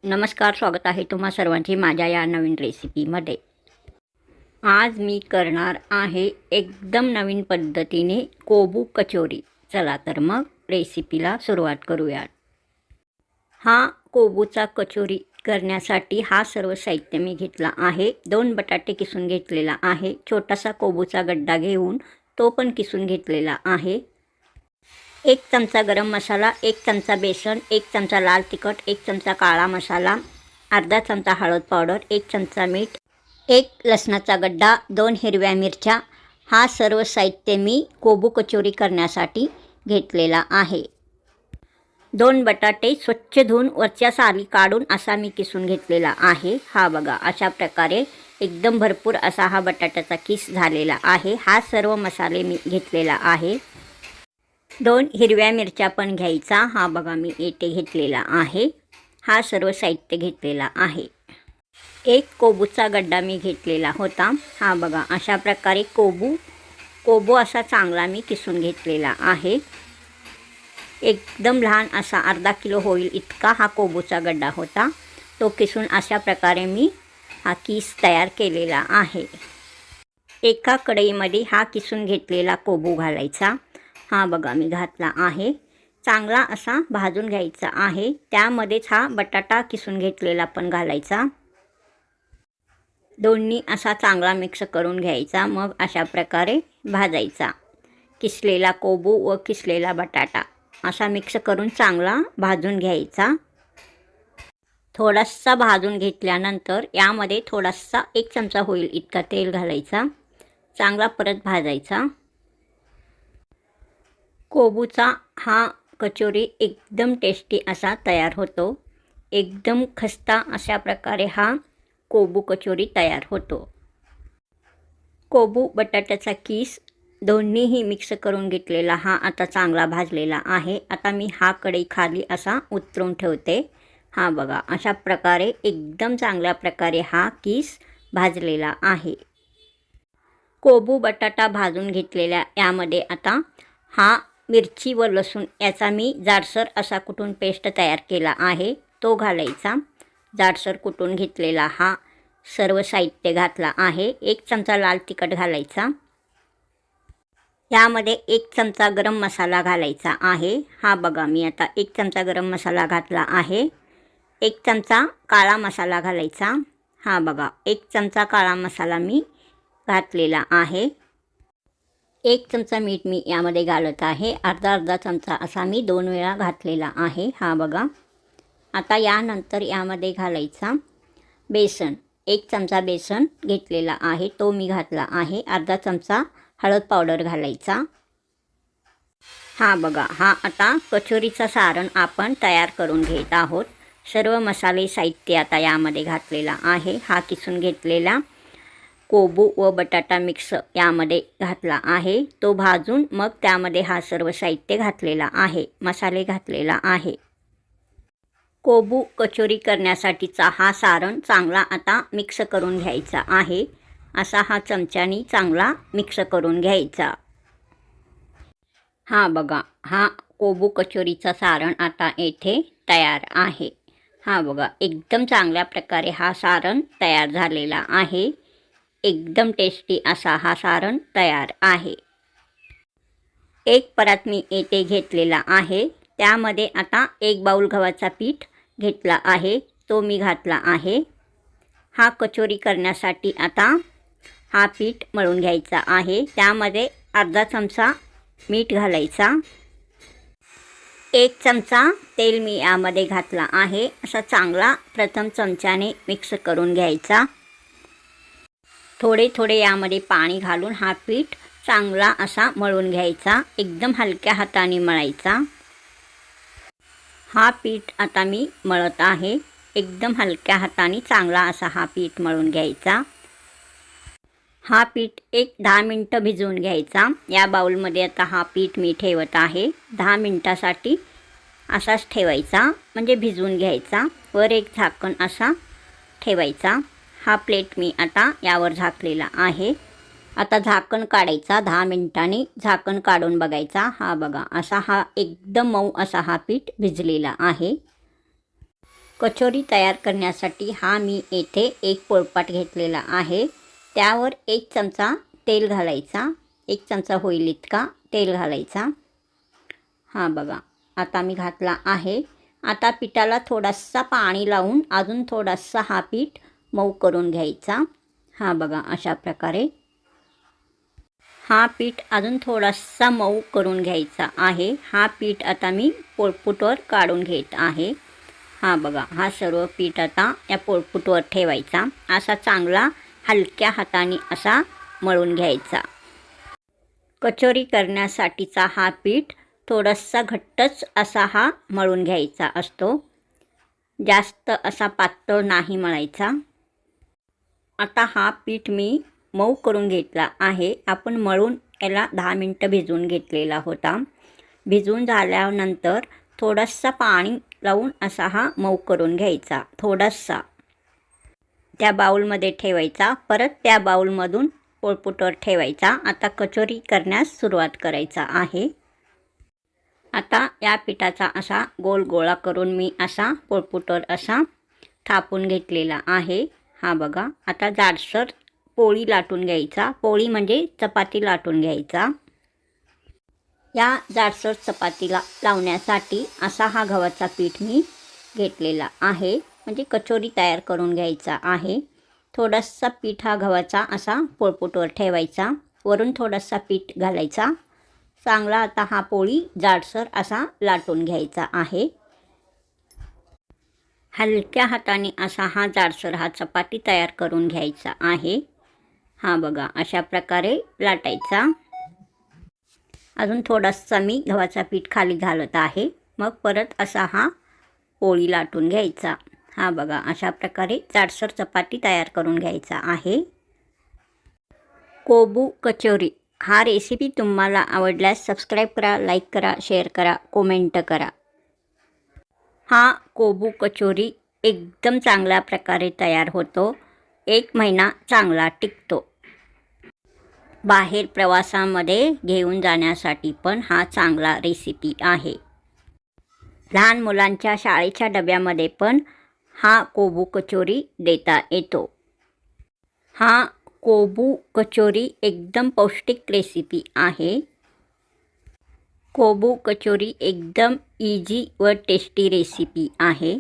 नमस्कार, स्वागत आहे तुम्हा सर्वांचे माझ्या या नवीन रेसिपीमध्ये। आज मी करणार आहे एकदम नवीन पद्धतीने कोबू कचोरी। चला तर मग रेसिपीला सुरुवात करूयात। हा कोबूचा कचोरी करण्यासाठी हा सर्व साहित्य मी घेतला आहे। 2 बटाटे किसून घेतलेला आहे। छोटासा कोबूचा गड्डा घेऊन तो पण किसून घेतलेला आहे। 1 चमचा गरम मसाला, 1 चमचा बेसन, 1 चमचा लाल तिखट, 1 चमचा काळा मसाला, अर्धा चमचा हळद पावडर, 1 चमचा मीठ, 1 लसणाचा गड्डा, 2 हिरव्या मिरच्या। हा सर्व साहित्य मी कोबू कचोरी करण्यासाठी घेतलेला आहे। 2 बटाटे स्वच्छ धुवून वरच्या साली काढून असा मी किसून घेतलेला आहे। हा बघा, अशा प्रकारे एकदम भरपूर असा हा बटाट्याचा किस झालेला आहे। हा सर्व मसाले मी घेतलेला आहे। 2 हिरव्या मिरच्या पण घ्यायचा। हा बघा, मी येथे घेतलेला आहे। हा सर्व साहित्य घेतलेला आहे। 1 कोबूचा गड्डा मी घेतलेला होता। हा बघा, अशा प्रकारे कोबू असा चांगला मी किसून घेतलेला आहे। एकदम लहान असा अर्धा किलो होईल इतका हा कोबूचा गड्डा होता। तो किसून अशा प्रकारे मी हा किस तयार केलेला आहे। एका कढईमध्ये हा किसून घेतलेला कोबू घालायचा। हा बघा, मी घातला आहे। चांगला असा भाजून घ्यायचा आहे। त्यामध्येच हा बटाटा किसून घेतलेला पण घालायचा। दोन्ही असा चांगला मिक्स करून घ्यायचा। मग अशा प्रकारे भाजायचा। किसलेला कोबू व किसलेला बटाटा असा मिक्स करून चांगला भाजून घ्यायचा। थोडासा भाजून घेतल्यानंतर यामध्ये थोडासा 1 चमचा होईल इतका तेल घालायचा। चांगला परत भाजायचा। कोबूचा हा कचोरी एकदम टेस्टी असा तयार होतो। एकदम खस्ता अशा प्रकारे हा कोबू कचोरी तयार होतो। कोबू बटाट्याचा किस दोन्हीही मिक्स करून घेतलेला हा आता चांगला भाजलेला आहे। आता मी हा कढई खाली असा उतरून ठेवते। हा बघा, अशा प्रकारे एकदम चांगल्या प्रकारे हा किस भाजलेला आहे। कोबू बटाटा भाजून घेतलेल्या यामध्ये आता हा मिरची व लसूण याचा मी जाडसर असा कुटून पेस्ट तयार केला आहे तो घालायचा। जाडसर कुटून घेतलेला हा सर्व साहित्य घातला आहे। 1 चमचा लाल तिखट घालायचा। यामध्ये 1 चमचा गरम मसाला घालायचा आहे। हा बघा, मी आता 1 चमचा गरम मसाला घातला आहे। 1 चमचा काळा मसाला घालायचा। हा बघा, 1 चमचा काळा मसाला मी घातलेला आहे। 1 चमचा मीठ मी यामध्ये घालत आहे। अर्धा चमचा असा मी 2 वेळा घातलेला आहे। हा बघा, आता यानंतर यामध्ये घालायचा बेसन। 1 चमचा बेसन घेतलेला आहे तो मी घातला आहे। अर्धा चमचा हळद पावडर घालायचा। हा बघा, हा आता कचोरीचा सारण आपण तयार करून घेत आहोत। सर्व मसाले साहित्य आता यामध्ये घातलेला आहे। हा किसून घेतलेला कोबू व बटाटा मिक्स यामध्ये घातला आहे। तो भाजून मग त्यामध्ये हा सर्व साहित्य घातलेला आहे। मसाले घातलेला आहे। कोबू कचोरी करण्यासाठीचा हा सारण चांगला आता मिक्स करून घ्यायचा आहे। असा हा चमच्यानी चांगला मिक्स करून घ्यायचा। हा बघा, हा कोबू कचोरीचा सारण आता येथे तयार आहे। हा बघा, एकदम चांगल्या प्रकारे हा सारण तयार झालेला आहे। एकदम टेस्टी असा हा सारण तयार आहे। एक परात मी येथे घेतलेला आहे। त्यामध्ये आता 1 बाउल गव्हाचा पीठ घेतला आहे तो मी घातला आहे। हा कचोरी करण्यासाठी आता हा पीठ मळून घ्यायचा आहे। त्यामध्ये अर्धा चमचा मीठ घालायचा। 1 चमचा तेल मी यामध्ये घातला आहे। असा चांगला प्रथम चमच्याने मिक्स करून घ्यायचा। थोडे यामध्ये पाणी घालून हा पीठ चांगला असा मळून घ्यायचा। एकदम हलक्या हाताने मळायचा। हा पीठ आता मी मळत आहे। एकदम हलक्या हाताने चांगला असा हा पीठ मळून घ्यायचा। हा पीठ 10 मिनिटं भिजवून घ्यायचा। या बाउलमध्ये आता हा पीठ मी ठेवत आहे। 10 मिनिटासाठी असाच ठेवायचा, म्हणजे भिजवून घ्यायचा। वर एक झाकण असा ठेवायचा। हा प्लेट मी आता यावर झाकलेला आहे। आता झाकण काढायचा। 10 मिनिटांनी झाकण काढून बघायचा। हा बघा, असा हा एकदम मऊ असा हा पीठ भिजलेला आहे। कचोरी तयार करण्यासाठी हा मी येथे एक पोळपाट घेतलेला आहे. त्यावर 1 चमचा तेल घालायचा. 1 चमचा होईल इतका तेल घालायचा. हा बघा, आता मी घातला आहे. आता पिठाला थोडासा पाणी लावून अजून थोडासा हा पीठ मऊ करून घ्यायचा. हा बघा, अशा प्रकारे हा पीठ अजून थोडासा मऊ करून घ्यायचा आहे. हा पीठ आता मी पोळपाटावर काढून घेत आहे. हा बघा, हा सर्व पीठ आता या पोळपाटावर ठेवायचा. असा चांगला हलक्या हाताने असा मळून घ्यायचा. कचोरी करण्यासाठीचा हा पीठ थोडासा घट्टच असा हा मळून घ्यायचा असतो. जास्त असा पातळ नाही मळायचा. आता हा पीठ मी मऊ करून घेतला आहे. आपण मळून याला 10 मिनटं भिजवून घेतलेला होता. भिजवून झाल्यानंतर थोडासा पाणी लावून असा हा मऊ करून घ्यायचा. थोडासा त्या बाउलमध्ये ठेवायचा. परत त्या बाउलमधून पोळपाटावर ठेवायचा. आता कचोरी करण्यास सुरुवात करायचा आहे. आता या पिठाचा असा गोल गोळा करून मी असा पोळपाटावर असा थापून घेतलेला आहे. हा बघा, आता जाडसर पोळी लाटून घ्यायचा. पोळी म्हणजे चपाती लाटून घ्यायचा. या जाडसर चपातीला लावण्यासाठी असा हा गव्हाचा पीठ मी घेतलेला आहे. म्हणजे कचोरी तयार करून घ्यायचा आहे. थोडासा पीठ हा गव्हाचा असा पोळपाटावर ठेवायचा. वरून थोडासा पीठ घालायचा. चांगला आता हा पोळी जाडसर असा लाटून घ्यायचा आहे. हलक्या हाताने असा हा जाडसर हा चपाती तयार करून घ्यायचा आहे. हा बघा, अशा प्रकारे लाटायचा. अजून थोडासा मी गव्हाचा पीठ खाली घालत आहे. मग परत असा हा पोळी लाटून घ्यायचा. हा बघा, अशा प्रकारे जाडसर चपाती तयार करून घ्यायचा आहे. कोबू कचोरी हा रेसिपी तुम्हाला आवडल्यास सबस्क्राईब करा, लाईक करा, शेअर करा, कमेंट करा. हा कोबू कचोरी एकदम चांगल्या प्रकारे तयार होतो. 1 महिना चांगला टिकतो. बाहेर प्रवासामध्ये घेऊन जाण्यासाठी पण हा चांगला रेसिपी आहे. लहान मुलांच्या शाळेच्या डब्यामध्ये पण हा कोबू कचोरी देता येतो. हा कोबू कचोरी एकदम पौष्टिक रेसिपी आहे. कोबू कचोरी एकदम इझी व टेस्टी रेसिपी आहे.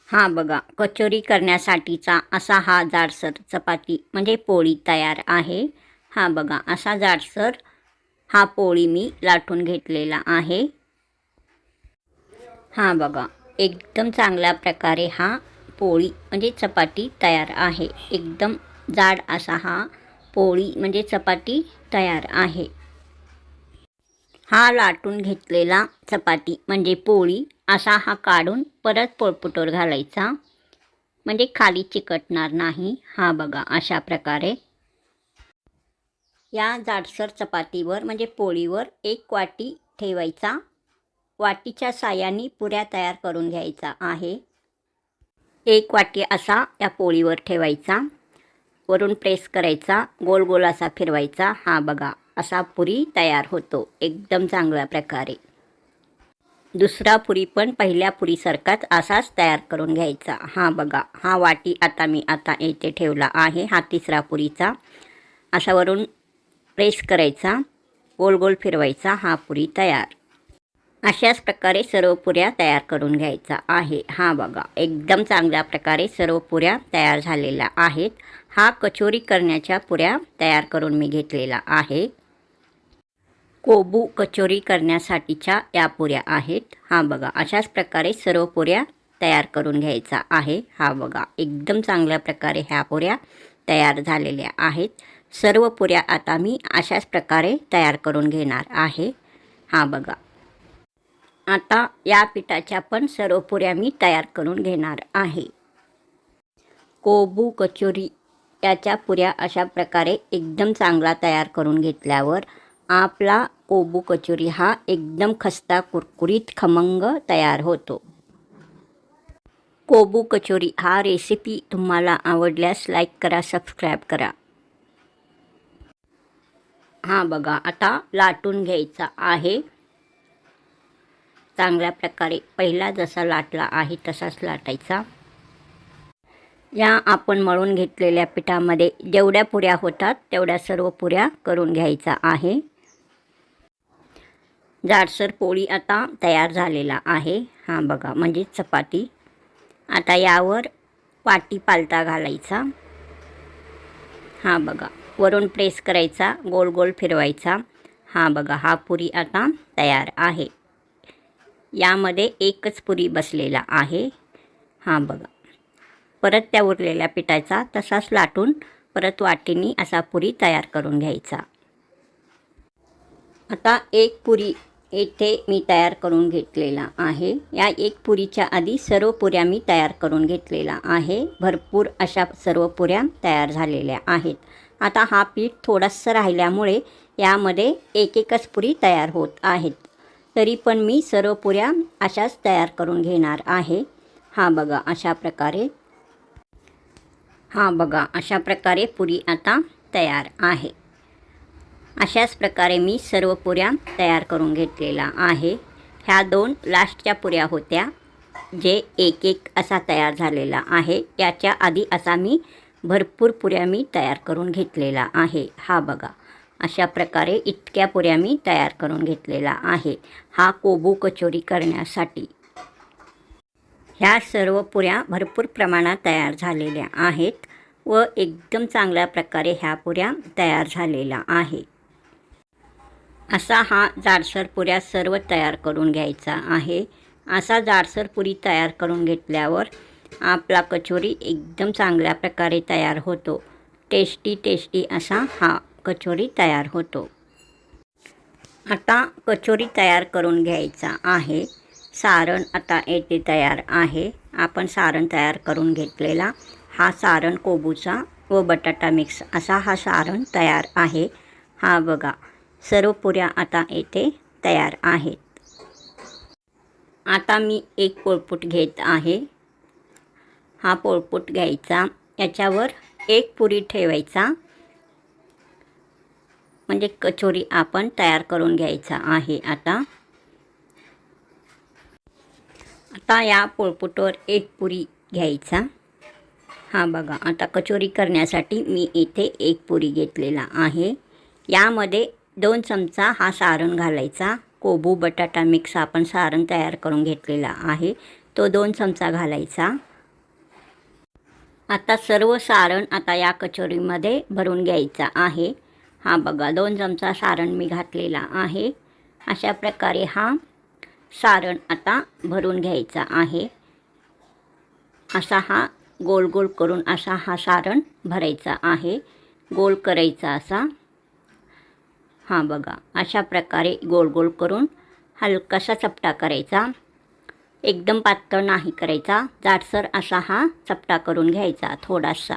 हा बघा, कचोरी करण्यासाठीचा असा हा जाडसर चपाती म्हणजे पोळी तयार आहे. हा बघा, असा जाडसर हा पोळी मी लाटून घेतलेला आहे. हा बघा, एकदम चांगल्या प्रकारे हा पोळी म्हणजे चपाती तयार आहे. एकदम जाड असा हा पोळी म्हणजे चपाती तयार आहे. हा लाटून घेतलेला चपाती म्हणजे पोळी असा हा काढून परत पोळपाटावर घालायचा. म्हणजे खाली चिकटणार नाही. हा बघा, अशा प्रकारे या जाडसर चपातीवर म्हणजे पोळीवर 1 वाटी ठेवायचा. वाटीच्या साहाय्याने पुऱ्या तयार करून घ्यायचा आहे. 1 वाटी असा या पोळीवर ठेवायचा. वरून प्रेस करायचा, गोल गोल असा फिरवायचा. हा बघा, असा पुरी तयार होतो एकदम चांगल्या प्रकारे. दुसरा पुरी पण पहिल्या पुरीसारखाच असाच तयार करून घ्यायचा. हा बघा, हा वाटी आता मी येथे ठेवला आहे. हा तिसरा पुरीचा असा वरून प्रेस करायचा, गोल गोल फिरवायचा. हा पुरी तयार. अशाच प्रकारे सर्व पुऱ्या तयार करून घ्यायचा आहे. हा बघा, एकदम चांगल्या प्रकारे सर्व पुऱ्या तयार झालेल्या आहेत. हा कचोरी करण्याच्या पुऱ्या तयार करून मी घेतलेला आहे. कोबू कचोरी करण्यासाठीच्या या पुऱ्या आहेत. हा बघा, अशाच प्रकारे सर्व पुऱ्या तयार करून घ्यायचा आहे. हा बघा, एकदम चांगल्या प्रकारे ह्या पुऱ्या तयार झालेल्या आहेत. सर्व पुऱ्या आता मी अशाच प्रकारे तयार करून घेणार आहे. हा बघा, आता या पिठाच्या पण सर्व पुऱ्या मी तयार करून घेणार आहे. कोबू कचोरी याच्या पुऱ्या अशा प्रकारे एकदम चांगला तयार करून घेतल्यावर आपला कोबू कचोरी हा एकदम खस्ता कुरकुरीत खमंग तयार होतो. कोबू कचोरी हा रेसिपी तुम्हाला आवडल्यास लाईक करा, सबस्क्राईब करा. हा बघा, आता लाटून घ्यायचा आहे. चांगल्या प्रकारे पहिला जसा लाटला आहे तसाच लाटायचा. या आपण मळून घेतलेल्या पिठामध्ये जेवढ्या पुऱ्या होतात तेवढ्या सर्व पुऱ्या करून घ्यायचा आहे. जाडसर पोळी आता तयार झालेला आहे. हा बघा, म्हणजे चपाती. आता यावर वाटी पालथा घालायचा. हा बघा, वरून प्रेस करायचा, गोल गोल फिरवायचा. हा बघा, हा पुरी आता तयार आहे. यामध्ये एकच पुरी बसलेला आहे. हा बघा, परत त्या उरलेल्या पिठाचा तसाच लाटून परत वाटीनी असा पुरी तयार करून घ्यायचा. आता एक पुरी येथे मी तयार करून घेतलेला आहे. या एक पुरीच्या आधी सर्व पुऱ्या मी तयार करून घेतलेला आहे. भरपूर अशा सर्व पुऱ्या तयार झालेल्या आहेत. आता हा पीठ थोडंसं राहिल्यामुळे यामध्ये एकच पुरी तयार होत आहेत. तरी पण मी सर्व पुऱ्या अशाच तयार करून घेणार आहे. हा बघा, अशा प्रकारे. हा बघा, अशा प्रकारे पुरी आता तयार आहे. अशाच प्रकारे मी सर्व पुऱ्या तयार करून घेतलेला आहे. ह्या 2 लास्टच्या पुऱ्या होत्या जे एक असा तयार झालेला आहे. याच्या आधी असा मी भरपूर पुऱ्या मी तयार करून घेतलेला आहे. हा बघा, अशा प्रकारे इतक्या पुऱ्या मी तयार करून घेतलेला आहे. हा कोबू कचोरी करण्यासाठी. ह्या सर्व पुऱ्या भरपूर प्रमाणात तयार झालेल्या आहेत व एकदम चांगल्या प्रकारे ह्या पुऱ्या तयार झालेल्या आहे. असा हा जाडसर पुऱ्या सर्व तयार करून घ्यायचा आहे. असा जाडसर पुरी तयार करून घेतल्यावर आपला कचोरी एकदम चांगल्या प्रकारे तयार होतो. टेस्टी असा हा कचोरी तयार होतो. आता कचोरी तयार करून घ्यायचा आहे. सारण आता येथे तयार आहे. आपण सारण तयार करून घेतलेला हा सारण कोबूचा व बटाटा मिक्स असा हा सारण तयार आहे. हा बघा, सर्व पुऱ्या आता येथे तयार आहेत. आता मी एक पोळपूट घेत आहे. हा पोळपूट घ्यायचा, याच्यावर एक पुरी ठेवायचा, म्हणजे कचोरी आपण तयार करून घ्यायचा आहे. आता या पोळपूटवर एक पुरी घ्यायचा. हा बघा, आता कचोरी करण्यासाठी मी इथे एक पुरी घेतलेला आहे. यामध्ये 2 चमचा हा सारण घालायचा. कोबू बटाटा मिक्स आपण सारण तयार करून घेतलेला आहे, तो 2 चमचा घालायचा. आता सर्व सारण आता या कचोरीमध्ये भरून घ्यायचा आहे. हा बघा, 2 चमचा सारण मी घातलेला आहे. अशा प्रकारे हा सारण आता भरून घ्यायचा आहे. असा हा गोल गोल करून असा हा सारण भरायचा आहे. गोल करायचा असा. हा बघा, अशा प्रकारे गोल गोल करून हलकासा चपटा करायचा. एकदम पातळ नाही करायचा, जाडसर असा हा चपटा करून घ्यायचा थोडासा.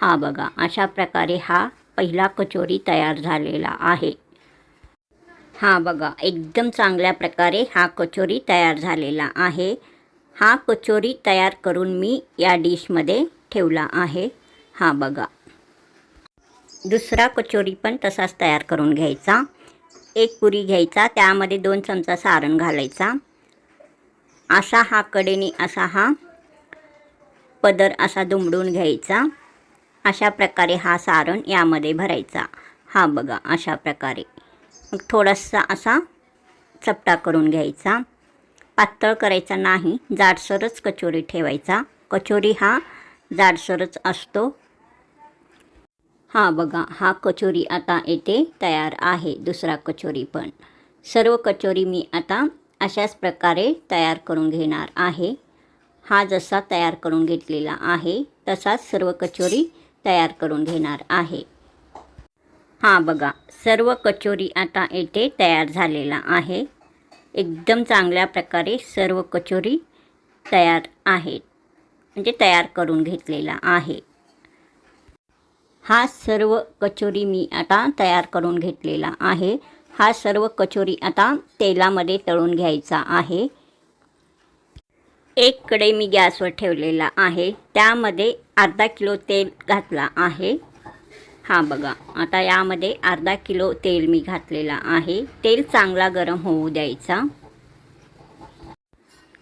हा बघा, अशा प्रकारे हा पहिला कचोरी तयार झालेला आहे. हा बघा, एकदम चांगल्या प्रकारे हा कचोरी तयार झालेला आहे. हा कचोरी तयार करून मी या डिशमध्ये ठेवला आहे. हा बघा, दुसरा कचोरी पण तसाच तयार करून घ्यायचा. एक पुरी घ्यायचा, त्यामध्ये 2 चमचा सारण घालायचा. असा हा कडेने असा हा पदर असा दुमडून घ्यायचा. अशा प्रकारे हा सारण यामध्ये भरायचा. हा बघा, अशा प्रकारे. मग थोडासा असा चपटा करून घ्यायचा. पातळ करायचा नाही, जाडसरच कचोरी ठेवायचा. कचोरी हा जाडसरच असतो. हा बघा, हा कचोरी आता येथे तयार आहे. दुसरा कचोरी पण. सर्व कचोरी मी आता अशाच प्रकारे तयार करून घेणार आहे. हा जसा तयार करून घेतलेला आहे तसाच सर्व कचोरी तयार करून घेणार आहे. हा बघा, सर्व कचोरी आता येथे तयार झालेला आहे. एकदम चांगल्या प्रकारे सर्व कचोरी तयार आहेत, म्हणजे तयार करून घेतलेला आहे. हा सर्व कचोरी मी आता तयार करून घेतलेला आहे. हा सर्व कचोरी आता तेलामध्ये तळून घ्यायचा आहे. एक कढई मी गॅसवर ठेवलेला आहे, त्यामध्ये अर्धा किलो तेल घातला आहे. हा बघा, आता यामध्ये अर्धा किलो तेल मी घातलेला आहे. तेल चांगला गरम होऊ द्यायचा.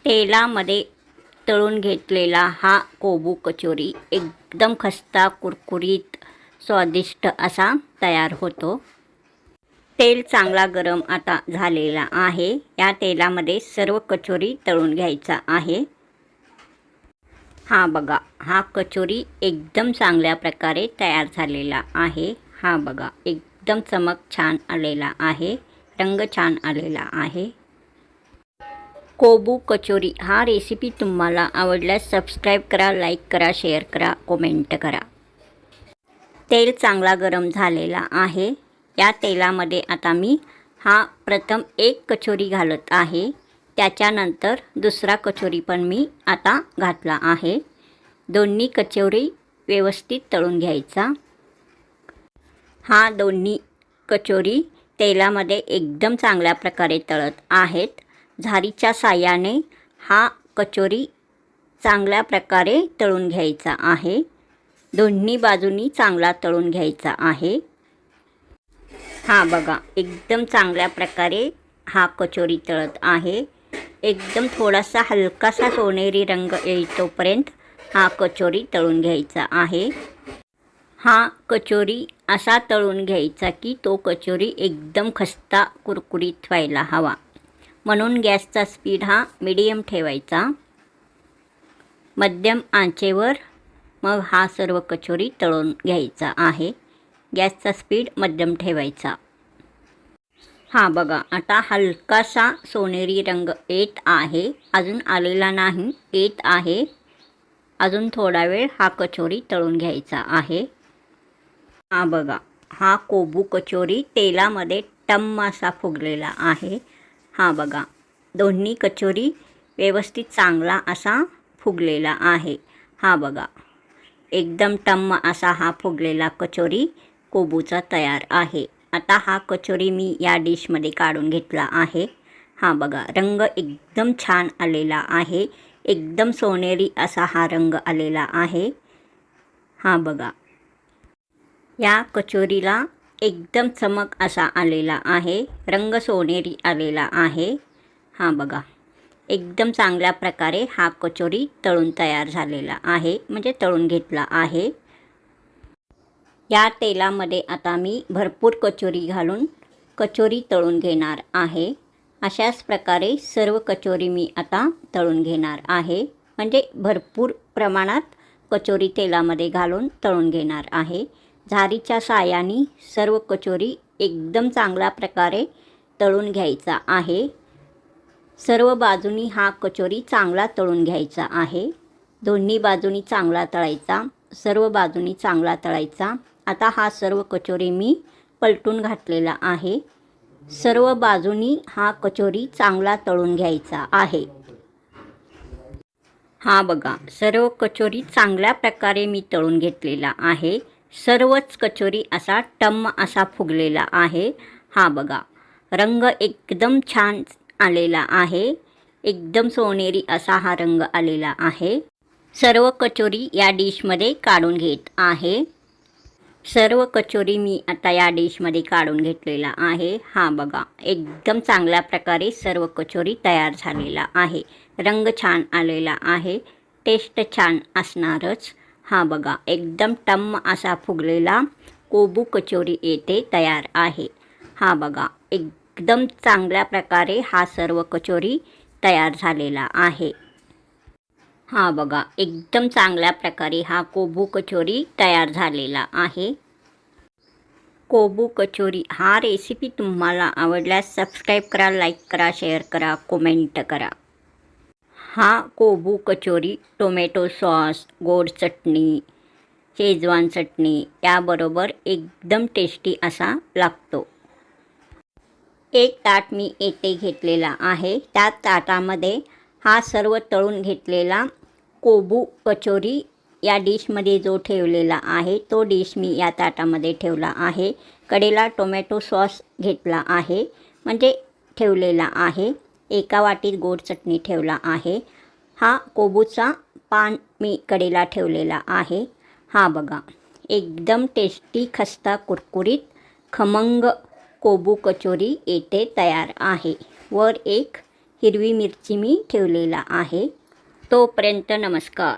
तेलामध्ये तळून घेतलेला हा कोबू कचोरी एकदम खस्ता कुरकुरीत स्वादिष्ट असा तयार होतो. तेल चांगला गरम आता झालेला आहे. या तेलामध्ये सर्व कचोरी तळून घ्यायचा आहे. हा बघा, हा कचोरी एकदम चांगल्या प्रकारे तयार झालेला आहे. हा बघा, एकदम चमक छान आलेला आहे, रंग छान आलेला आहे. कोबू कचोरी हा रेसिपी तुम्हाला आवडल्यास सबस्क्राईब करा, लाईक करा, शेअर करा, कमेंट करा. तेल चांगला गरम झालेला आहे. या तेलामध्ये आता मी प्रथम एक कचोरी घालत आहे. त्याच्यानंतर दुसरा कचोरी पण मी आता घातला आहे. दोन्ही कचोरी व्यवस्थित तळून घ्यायचा. दोन्ही कचोरी तेलामध्ये एकदम चांगल्या प्रकारे तळत आहेत. झारीच्या साहाय्याने कचोरी चांगल्या प्रकारे तळून घ्यायचा आहे. दोन्ही बाजूनी चांगला तळून घ्यायचा आहे. बघा, एकदम चांगल्या प्रकारे कचोरी तळत आहे. एकदम थोडासा हलकासा सोनेरी रंग येईतोपर्यंत कचोरी तळून घ्यायचा आहे. कचोरी असा तळून घ्यायचा की तो कचोरी एकदम खस्ता कुरकुरीत व्हायला हवा. म्हणून गॅसचा स्पीड मीडियम ठेवायचा. मध्यम आचेवर मग सर्व कचोरी तळून घ्यायचा आहे. गॅसचा स्पीड मध्यम ठेवायचा. बघा, आता हलकासा सोनेरी रंग येत आहे. अजून आलेला नाही, येत आहे. अजून थोडा वेळ कचोरी तळून घ्यायचा आहे. बघा, कोबू कचोरी तेलामध्ये टम्म असा फुगलेला आहे. बघा, दोन्ही कचोरी व्यवस्थित चांगला असा फुगलेला आहे. बघा, एकदम टम्म असा फुगलेला कचोरी कोबूचा तयार आहे. आता कचोरी मी या डिशमध्ये काढून घेतला आहे. बघा, रंग एकदम छान आलेला आहे. एकदम सोनेरी असा रंग आलेला आहे. बघा, या कचोरीला एकदम चमक असा आलेला आहे. रंग सोनेरी आलेला आहे. बघा, एकदम चांगल्या प्रकारे कचोरी तळून तयार झालेला आहे, म्हणजे तळून घेतला आहे. या तेलामध्ये आता मी भरपूर कचोरी घालून कचोरी तळून घेणार आहे. अशाच प्रकारे सर्व कचोरी मी आता तळून घेणार आहे. म्हणजे भरपूर प्रमाणात कचोरी तेलामध्ये घालून तळून घेणार आहे. झारीच्या साहाय्याने सर्व कचोरी एकदम चांगल्या प्रकारे तळून घ्यायचा आहे. सर्व बाजूनी कचोरी चांगला तळून घ्यायचा आहे. दोन्ही बाजूनी चांगला तळायचा, सर्व बाजूनी चांगला तळायचा. आता सर्व कचोरी मी पलटून घातलेला आहे. सर्व बाजूनी कचोरी चांगला तळून घ्यायचा आहे. बघा, सर्व कचोरी चांगल्या प्रकारे मी तळून घेतलेला आहे. सर्वच कचोरी असा टम्म असा फुगलेला आहे. बघा, रंग एकदम छान आलेला आहे. एकदम सोनेरी असा रंग आलेला आहे. सर्व कचोरी या डिशमध्ये काढून घेत आहे. सर्व कचोरी मी आता या डिशमध्ये काढून घेतलेला आहे. बघा, एकदम चांगल्या प्रकारे सर्व कचोरी तयार झालेला आहे. रंग छान आलेला आहे. टेस्ट छान असणारच. बघा, एकदम टम्म असा फुगलेला कोबू कचोरी येथे तयार आहे. बघा, एकदम चांगल्या प्रकारे सर्व कचोरी तयार झालेला आहे. बघा, एकदम चांगल्या प्रकारे कोबू कचोरी तयार झालेला आहे. कोबू कचोरी रेसिपी तुम्हाला आवडल्यास सबस्क्राईब करा, लाईक करा, शेअर करा, कमेंट करा. कोबू कचोरी टोमॅटो सॉस, गोड चटणी, शेजवान चटणी याबरोबर एकदम टेस्टी असा लागतो. एक ताट मी येथे घेतलेला आहे. त्या ताटामध्ये सर्व तळून घेतलेला कोबू कचोरी या डिशमध्ये जो ठेवलेला आहे तो डिश मी या ताटामध्ये ठेवला आहे. कडेला टोमॅटो सॉस घेतला आहे, म्हणजे ठेवलेला आहे. एका वाटीत गोड चटणी ठेवला आहे. कोबूचा पान मी कडेला ठेवलेला आहे. बघा, एकदम टेस्टी खस्ता कुरकुरीत खमंग कोबू कचोरी येथे तयार आहे. वर एक हिरवी मिरची मी ठेवलेला आहे. तोपर्यंत नमस्कार.